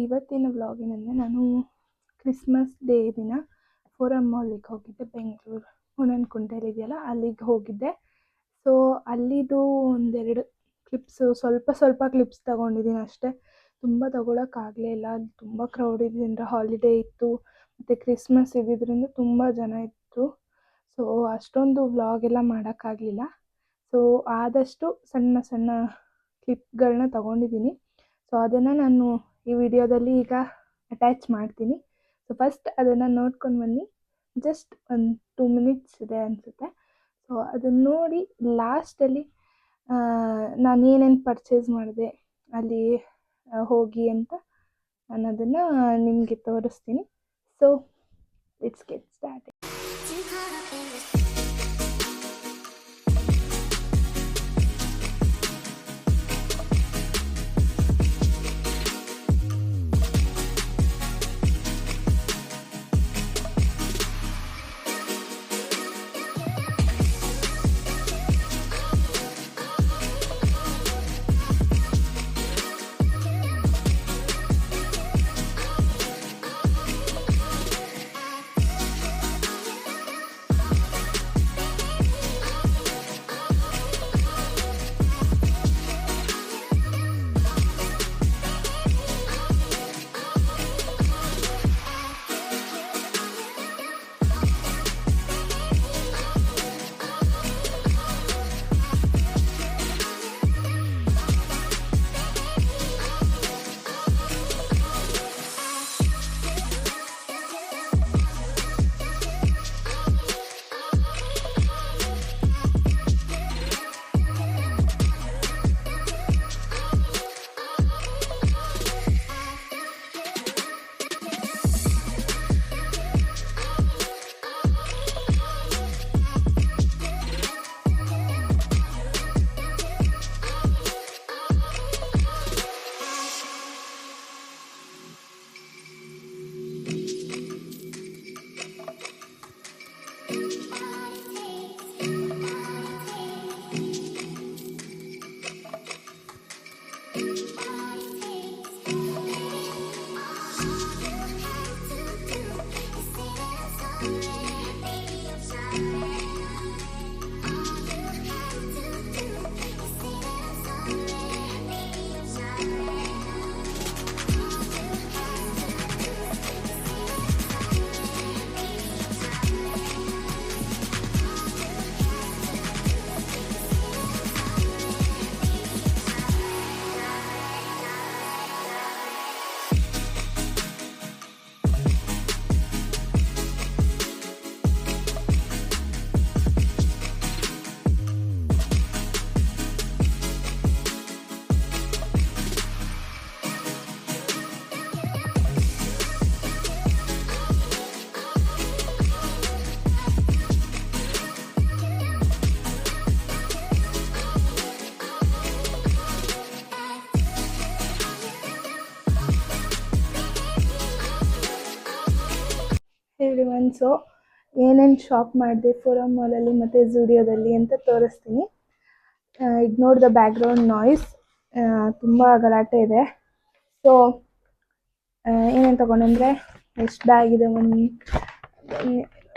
ಇವತ್ತಿನ ವ್ಲಾಗ್ ಏನಂದರೆ, ನಾನು ಕ್ರಿಸ್ಮಸ್ ಡೇ ದಿನ ಫೋರಮ್ ಮಾಲಿಗೆ ಹೋಗಿದ್ದೆ. ಬೆಂಗಳೂರು ಹುನನಕುಂಟೆಯಲ್ಲಿ ಇದೆಯಲ್ಲ, ಅಲ್ಲಿಗೆ ಹೋಗಿದ್ದೆ. ಸೊ ಅಲ್ಲಿದು ಒಂದೆರಡು ಕ್ಲಿಪ್ಸು, ಸ್ವಲ್ಪ ಕ್ಲಿಪ್ಸ್ ತೊಗೊಂಡಿದ್ದೀನಿ ಅಷ್ಟೇ. ತುಂಬ ತೊಗೊಳಕ್ಕಾಗಲೇ ಇಲ್ಲ. ಅಲ್ಲಿ ತುಂಬ ಕ್ರೌಡ್ ಇದೆಯಿಂದ ಹಾಲಿಡೇ ಇತ್ತು, ಮತ್ತು ಕ್ರಿಸ್ಮಸ್ ಇದ್ದಿದ್ದರಿಂದ ತುಂಬ ಜನ ಇತ್ತು. ಸೊ ಅಷ್ಟೊಂದು ವ್ಲಾಗ್ ಎಲ್ಲ ಮಾಡೋಕ್ಕಾಗಲಿಲ್ಲ. ಸೊ ಆದಷ್ಟು ಸಣ್ಣ ಕ್ಲಿಪ್ಗಳನ್ನ ತೊಗೊಂಡಿದ್ದೀನಿ. ಸೊ ಅದನ್ನು ನಾನು ಈ ವಿಡಿಯೋದಲ್ಲಿ ಈಗ ಅಟ್ಯಾಚ್ ಮಾಡ್ತೀನಿ. ಸೊ ಫಸ್ಟ್ ಅದನ್ನು ನೋಡ್ಕೊಂಡು ಬನ್ನಿ. ಜಸ್ಟ್ ಒಂದು 2 ಮಿನಿಟ್ಸ್ ಇದೆ ಅನಿಸುತ್ತೆ. ಸೊ ಅದನ್ನು ನೋಡಿ ಲಾಸ್ಟಲ್ಲಿ ನಾನು ಏನೇನು ಪರ್ಚೇಸ್ ಮಾಡಿದೆ ಅಲ್ಲಿ ಹೋಗಿ ಅಂತ ನಾನು ಅದನ್ನು ನಿಮಗೆ ತೋರಿಸ್ತೀನಿ. So let's get start. Everyone, so ಏನೇನು ಶಾಪ್ ಮಾಡಿದೆ ಫೋರಮ್ ಮಾಲಲ್ಲಿ ಮತ್ತು ಝೂಡಿಯೋದಲ್ಲಿ ಅಂತ ತೋರಿಸ್ತೀನಿ. ಇಗ್ನೋರ್ ದ ಬ್ಯಾಕ್ಗ್ರೌಂಡ್ ನಾಯ್ಸ್, ತುಂಬ ಗಲಾಟೆ ಇದೆ. ಸೊ ಏನೇನು ತೊಗೊಂಡೆಂದರೆ, ಎಷ್ಟು ಬ್ಯಾಗ್ ಇದೆ, 1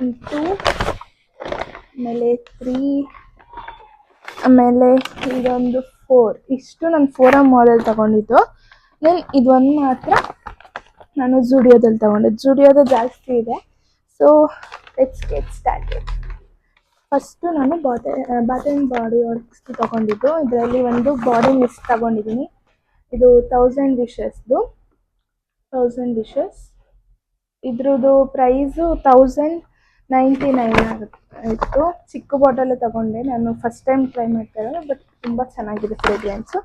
2 ಆಮೇಲೆ 3 ಆಮೇಲೆ ಇದೊಂದು 4. ಇಷ್ಟು ನಾನು ಫೋರಮ್ ಮಾಲಲ್ಲಿ ತೊಗೊಂಡಿದ್ದು. ದೆನ್ ಇದೊಂದು ಮಾತ್ರ ನಾನು ಝೂಡಿಯೋದಲ್ಲಿ ತೊಗೊಂಡೆ. ಝೂಡಿಯೋದು ಜಾಸ್ತಿ ಇದೆ. So let's get started. First ನಾನು ಬಾತ್ ಆ್ಯಂಡ್ ಬಾಡಿ ವರ್ಕ್ಸ್ ತೊಗೊಂಡಿದ್ದು. ಇದರಲ್ಲಿ ಒಂದು ಬಾಡಿ ಮಿಸ್ಟ್ ತೊಗೊಂಡಿದ್ದೀನಿ. ಇದು 1000 ಡಿಶಸ್ದು. 1000 ಡಿಶಸ್. ಇದ್ರದ್ದು ಪ್ರೈಸು 1099 ಇತ್ತು. ಚಿಕ್ಕ ಬಾಟಲ್ ತೊಗೊಂಡೆ. ನಾನು ಫಸ್ಟ್ ಟೈಮ್ ಟ್ರೈ ಮಾಡ್ತಾ ಇರೋದು, ಬಟ್ ತುಂಬ ಚೆನ್ನಾಗಿದೆ ಫ್ರೇಗ್ರೆನ್ಸು.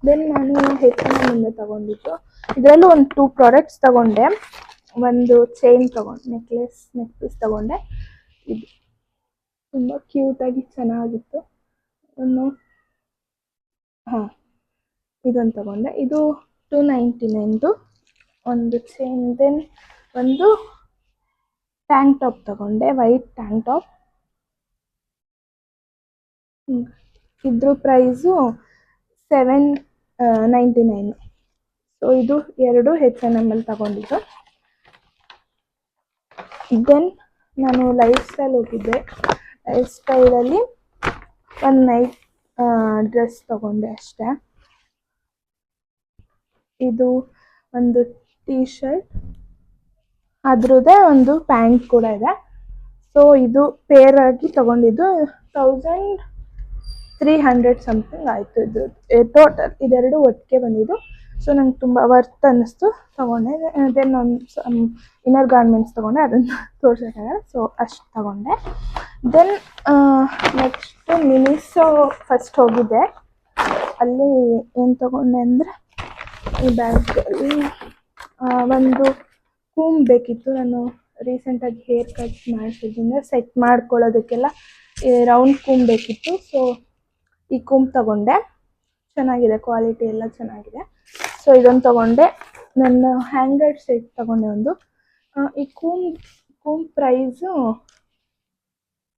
ದೆನ್ ನಾನು H&M ತೊಗೊಂಡಿದ್ದು. ಇದರಲ್ಲೂ ಒಂದು 2 ಪ್ರಾಡಕ್ಟ್ಸ್ ತೊಗೊಂಡೆ. ಒಂದು ಚೈನ್ ತೊಗೊಂಡೆ, ನೆಕ್ ಪೀಸ್ ತೊಗೊಂಡೆ. ಇದು ತುಂಬ ಕ್ಯೂಟಾಗಿ ಚೆನ್ನಾಗಿತ್ತು. ಇದೊಂದು ತೊಗೊಂಡೆ. ಇದು 299 ಒಂದು ಚೈನ್. ದೆನ್ ಒಂದು ಟ್ಯಾಂಕ್ ಟಾಪ್ ತೊಗೊಂಡೆ, ವೈಟ್ ಟ್ಯಾಂಕ್ ಟಾಪ್. ಇದ್ರ ಪ್ರೈಸು 799. ಸೊ ಸೊ ಇದು ಎರಡು H&M ಅಲ್ಲಿ ತಗೊಂಡಿದ್ದು. ದೆನ್ ನಾನು ಲೈಫ್ ಸ್ಟೈಲ್ ಹೋಗಿದ್ದೆ. ಲೈಫ್ ಸ್ಟೈಲಲ್ಲಿ ಒಂದು ನೈಟ್ ಡ್ರೆಸ್ ತಗೊಂಡೆ ಅಷ್ಟೇ. ಇದು ಒಂದು ಟೀ ಶರ್ಟ್, ಅದ್ರದ್ದೇ ಒಂದು ಪ್ಯಾಂಟ್ ಕೂಡ ಇದೆ. ಸೊ ಇದು ಪೇರ್ ಆಗಿ ತಗೊಂಡಿದ್ದು 1300 ಸಮಥಿಂಗ್ ಆಯಿತು. ಇದು ಟೋಟಲ್ ಇದೆರಡು ಒಟ್ಟಿಗೆ ಬಂದಿದ್ದು. ಸೊ ನಂಗೆ ತುಂಬ ವರ್ತ್ ಅನ್ನಿಸ್ತು, ತಗೊಂಡೆ. ದೆನ್ ಒಂದು ಇನ್ನರ್ ಗಾರ್ಮೆಂಟ್ಸ್ ತಗೊಂಡೆ, ಅದನ್ನು ತೋರ್ಸೋಕ್ಕಾಗಲ್ಲ, ಸೊ ಅಷ್ಟು ತಗೊಂಡೆ. ದೆನ್ ನೆಕ್ಸ್ಟ್ ಮಿನಿಸೋ ಫಸ್ಟ್ ಹೋಗಿದ್ದೆ. ಅಲ್ಲಿ ಏನು ತಗೊಂಡೆ ಅಂದರೆ ಈ ಬ್ಯಾಗಲ್ಲಿ ಒಂದು ಕೂಮ್ ಬೇಕಿತ್ತು. ನಾನು ರೀಸೆಂಟಾಗಿ ಹೇರ್ ಕಟ್ ಮಾಡಿಸಿದ್ದೀನಿ, ಸೆಟ್ ಮಾಡ್ಕೊಳ್ಳೋದಕ್ಕೆಲ್ಲ ರೌಂಡ್ ಕೂಮ್ ಬೇಕಿತ್ತು. ಸೊ ಈ ಕೂಮ್ ತಗೊಂಡೆ, ಚೆನ್ನಾಗಿದೆ, ಕ್ವಾಲಿಟಿ ಎಲ್ಲ ಚೆನ್ನಾಗಿದೆ. ಸೊ ಇದೊಂದು ತಗೊಂಡೆ. ನನ್ನ ಹ್ಯಾಂಗರ್ ಸೆಟ್ ತಗೊಂಡೆ ಒಂದು. ಈ ಕೂಮ್ ಪ್ರೈಸು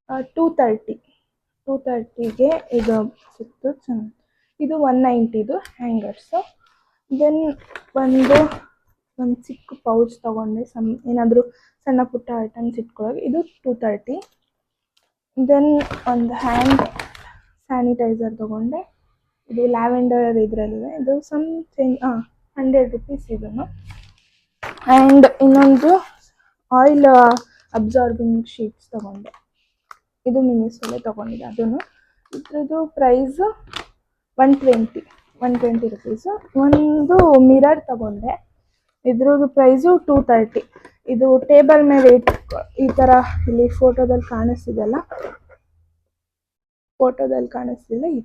230ಗೆ ಇದು ಸಿಕ್ತು. ಚೆನ್ನಾಗಿ, ಇದು 190 ಹ್ಯಾಂಗರ್ಸು. ದೆನ್ ಒಂದು ಚಿಕ್ಕ ಪೌಚ್ ತಗೊಂಡೆ, ಏನಾದರೂ ಸಣ್ಣ ಪುಟ್ಟ ಐಟಮ್ಸ್ ಇಟ್ಕೊಳ್ಳೋಕೆ, ಇದು 230. ದೆನ್ ಒಂದು ಹ್ಯಾಂಡ್ ಸ್ಯಾನಿಟೈಸರ್ ತಗೊಂಡೆ. ಇದು ಲ್ಯಾವೆಂಡರ್ ಇದರಲ್ಲಿದೆ. ಇದು ಸಮಥಿಂಗ್ 100 ರುಪೀಸ್ ಇದನ್ನು. ಆ್ಯಂಡ್ ಇನ್ನೊಂದು ಆಯಿಲ್ ಅಬ್ಸಾರ್ಬಿಂಗ್ ಶೀಟ್ಸ್ ತಗೊಂಡೆ. ಇದು ಮಿನಿಸೋಲೆ ತಗೊಂಡಿದ್ದೆ ಅದನ್ನು. ಇದ್ರದ್ದು ಪ್ರೈಸು 120 ರುಪೀಸು. ಒಂದು ಮಿರರ್ ತಗೊಂಡೆ, ಇದ್ರದ್ದು ಪ್ರೈಸು 230. ಇದು ಟೇಬಲ್ ಮೇಲೆ ಈ ಥರ ಇಲ್ಲಿ ಫೋಟೋದಲ್ಲಿ ಕಾಣಿಸ್ತಿದೆ, ಈ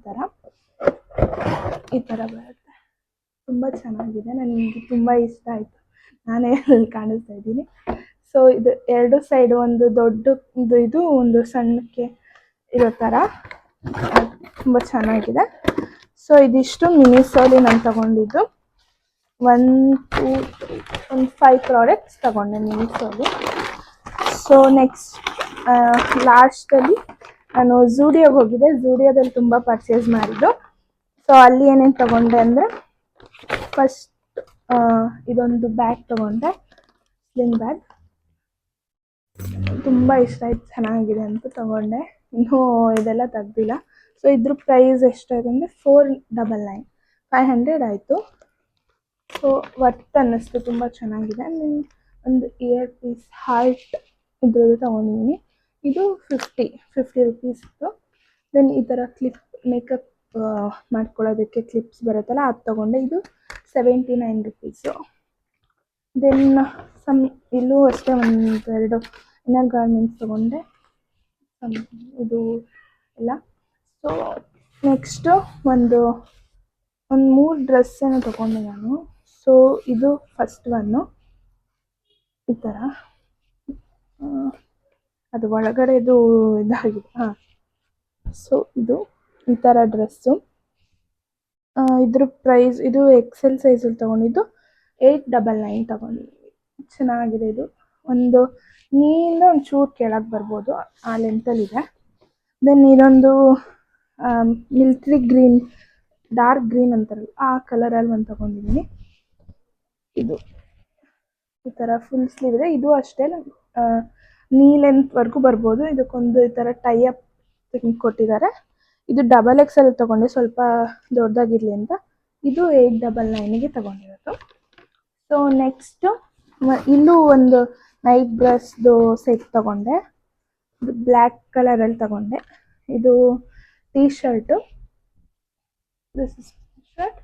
ಥರ ಬರುತ್ತೆ. ತುಂಬ ಚೆನ್ನಾಗಿದೆ, ನನಗೆ ತುಂಬ ಇಷ್ಟ ಆಯಿತು. ನಾನೇ ಅಲ್ಲಿ ಕಾಣಿಸ್ತಾ ಇದ್ದೀನಿ. ಸೊ ಇದು ಎರಡು ಸೈಡ್ ಒಂದು ದೊಡ್ಡ ಇದು ಒಂದು ಸಣ್ಣಕ್ಕೆ ಇರೋ ಥರ ತುಂಬ ಚೆನ್ನಾಗಿದೆ. ಸೊ ಇದಿಷ್ಟು ಮಿನಿಸೋಲಿ ನಾನು ತಗೊಂಡಿದ್ದು. 5 ಪ್ರಾಡಕ್ಟ್ಸ್ ತಗೊಂಡೆ ಮಿನಿಸೋಲಿ. ಸೊ ನೆಕ್ಸ್ಟ್ ಲಾಸ್ಟಲ್ಲಿ ನಾನು ಝೂಡಿಯೋಗೆ ಹೋಗಿದ್ದೆ. ಝೂಡಿಯೋದಲ್ಲಿ ತುಂಬ ಪರ್ಚೇಸ್ ಮಾಡಿದ್ದು. ಸೊ ಅಲ್ಲಿ ಏನೇನು ತಗೊಂಡೆ ಅಂದರೆ, ಫಸ್ಟ್ ಇದೊಂದು ಬ್ಯಾಗ್ ತಗೊಂಡೆ, ಸ್ಲಿಂಗ್ ಬ್ಯಾಗ್. ತುಂಬ ಇಷ್ಟ ಆಯ್ತು, ಚೆನ್ನಾಗಿದೆ ಅಂತ ತಗೊಂಡೆ. ಇನ್ನೂ ಇದೆಲ್ಲ ತೆಗ್ದಿಲ್ಲ. ಸೊ ಇದ್ರ ಪ್ರೈಸ್ ಎಷ್ಟಾಯಿತು ಅಂದರೆ 499, 500 ಆಯಿತು. ಸೊ ವರ್ತ್ ಅನ್ನಿಸ್ತು, ತುಂಬ ಚೆನ್ನಾಗಿದೆ. ಒಂದು ಇಯರ್ ಪೀಸ್ ಹಾರ್ಟ್ ಇದ್ರದ್ದು ತೊಗೊಂಡಿದ್ದೀನಿ. ಇದು 50 ರುಪೀಸ್ ಇತ್ತು. ದೆನ್ ಈ ಥರ ಕ್ಲಿಪ್ ಮೇಕಪ್ ಮಾಡ್ಕೊಳ್ಳೋದಕ್ಕೆ ಕ್ಲಿಪ್ಸ್ ಬರುತ್ತಲ್ಲ, ಅದು ತೊಗೊಂಡೆ. ಇದು 79 ರುಪೀಸು. ದೆನ್ ಇಲ್ಲೂ ಅಷ್ಟೇ ಒಂದೆರಡು ಇನ್ನರ್ ಗಾರ್ಮೆಂಟ್ಸ್ ತೊಗೊಂಡೆ, ಇದು ಎಲ್ಲ. ಸೊ ನೆಕ್ಸ್ಟು ಒಂದು 3 ಡ್ರೆಸ್ ಏನೋ ತೊಗೊಂಡೆ ನಾನು. ಸೊ ಇದು ಫಸ್ಟ್ ಒನ್ನು ಈ ಥರ, ಅದು ಒಳಗಡೆದು ಇದಾಗಿದೆ. ಸೊ ಇದು ಈ ಥರ ಡ್ರೆಸ್ಸು. ಇದ್ರ ಪ್ರೈಸ್, ಇದು ಎಕ್ಸೆಲ್ ಸೈಜಲ್ಲಿ ತೊಗೊಂಡಿದ್ದು 899 ತೊಗೊಂಡಿದ್ವಿ. ಚೆನ್ನಾಗಿದೆ ಇದು. ಒಂದು ನೀರಿಂದ ಒಂದು ಚೂರು ಕೆಳಗೆ ಬರ್ಬೋದು, ಆ ಲೆಂತಲ್ಲಿದೆ. ದೆನ್ ಇದೊಂದು ಮಿಲ್ಟ್ರಿ ಗ್ರೀನ್, ಡಾರ್ಕ್ ಗ್ರೀನ್ ಅಂತಾರಲ್ಲ ಆ ಕಲರಲ್ಲಿ ಒಂದು ತೊಗೊಂಡಿದ್ದೀನಿ. ಇದು ಈ ಥರ ಫುಲ್ ಸ್ಲೀವ್ ಇದೆ. ಇದು ಅಷ್ಟೇ ನೀ ಲೆಂತ್ವರೆಗೂ ಬರ್ಬೋದು. ಇದಕ್ಕೊಂದು ಈ ಥರ ಟೈಅಪ್ ಕೊಟ್ಟಿದ್ದಾರೆ. ಇದು XXL ತೊಗೊಂಡೆ, ಸ್ವಲ್ಪ ದೊಡ್ಡದಾಗಿರಲಿ ಅಂತ. ಇದು 899ಗೆ ತೊಗೊಂಡಿರೋದು. ಸೊ ನೆಕ್ಸ್ಟು ಇಲ್ಲೂ ಒಂದು ನೈಟ್ ಡ್ರೆಸ್ದು ಸೆಟ್ ತೊಗೊಂಡೆ. ಇದು ಬ್ಲ್ಯಾಕ್ ಕಲರಲ್ಲಿ ತೊಗೊಂಡೆ. ಇದು T shirt, this is shirt.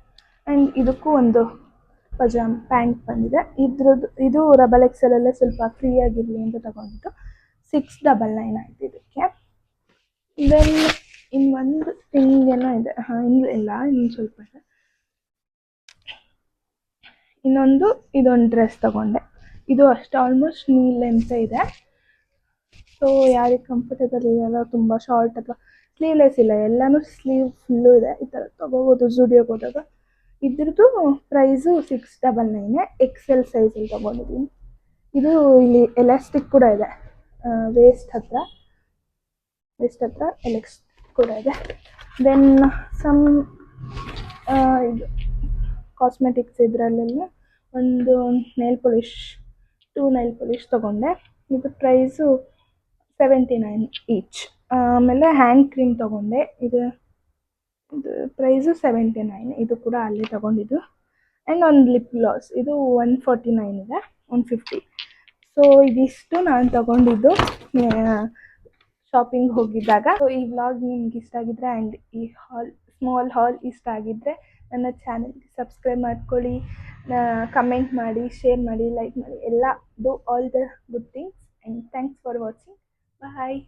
And ಇದಕ್ಕೂ ಒಂದು ಪ್ಯಾಂಟ್ ಬಂದಿದೆ. ಇದು XXL ಅಲ್ಲೇ ಸ್ವಲ್ಪ ಫ್ರೀ ಆಗಿರಲಿ ಅಂತ ತಗೊಂಡಿದ್ದು. 699 ಆಯಿತು ಇದಕ್ಕೆ. ದೆನ್ ಇನ್ನೊಂದು ಥಿಂಗ್ ಏನೋ ಇದೆ, ಇನ್ನೊಂದು ಸ್ವಲ್ಪ ಇದೆ. ಇದೊಂದು ಡ್ರೆಸ್ ತಗೊಂಡೆ. ಇದು ಅಷ್ಟು ಆಲ್ಮೋಸ್ಟ್ ನೀ ಲೆಂತ್ ಇದೆ. ಸೊ ಯಾರಿಗೆ ಕಂಫರ್ಟೇಬಲ್ ಇರಲ್ಲ, ತುಂಬ ಶಾರ್ಟ್ ಅಥವಾ ಸ್ಲೀವ್ಲೆಸ್ ಇಲ್ಲ, ಎಲ್ಲನೂ ಸ್ಲೀವ್ ಫುಲ್ಲು ಇದೆ, ಈ ಥರ ತೊಗೋಬೋದು ಝೂಡಿಯೋಗೆ ಹೋದಾಗ. ಇದ್ರದ್ದು ಪ್ರೈಸು 699, XL ಸೈಜಲ್ಲಿ ತೊಗೊಂಡಿದ್ದೀನಿ. ಇದು ಇಲ್ಲಿ ಎಲಾಸ್ಟಿಕ್ ಕೂಡ ಇದೆ, ವೇಸ್ಟ್ ಹತ್ರ ಎಲಾಸ್ಟಿಕ್ ಕೂಡ ಇದೆ. ದೆನ್ ಇದು ಕಾಸ್ಮೆಟಿಕ್ಸ್ ಇದರಲ್ಲೆಲ್ಲ ಒಂದು ನೈಲ್ ಪಾಲಿಷ್ 2 ನೈಲ್ ಪಾಲಿಷ್ ತೊಗೊಂಡೆ. ಇದು ಪ್ರೈಸು 79 ಈಚ್. ಆಮೇಲೆ ಹ್ಯಾಂಡ್ ಕ್ರೀಮ್ ತೊಗೊಂಡೆ. ಇದು ಪ್ರೈಸು 79. ಇದು ಕೂಡ ಅಲ್ಲೇ ತೊಗೊಂಡಿದ್ದು. ಆ್ಯಂಡ್ ಒಂದು ಲಿಪ್ ಗ್ಲಾಸ್, ಇದು 149 ಇದೆ, 150. ಸೊ ಇದಿಷ್ಟು ನಾನು ತೊಗೊಂಡಿದ್ದು ಶಾಪಿಂಗ್ ಹೋಗಿದ್ದಾಗ. ಸೊ ಈ ವ್ಲಾಗ್ ನಿಮ್ಗೆ ಇಷ್ಟ ಆಗಿದ್ರೆ ಆ್ಯಂಡ್ ಈ ಸ್ಮಾಲ್ ಹಾಲ್ ಇಷ್ಟ ಆಗಿದ್ದರೆ ನನ್ನ ಚಾನಲ್ಗೆ ಸಬ್ಸ್ಕ್ರೈಬ್ ಮಾಡ್ಕೊಳ್ಳಿ, ಕಮೆಂಟ್ ಮಾಡಿ, ಶೇರ್ ಮಾಡಿ, ಲೈಕ್ ಮಾಡಿ, ಎಲ್ಲ do all the good things. And thanks for watching. Bye.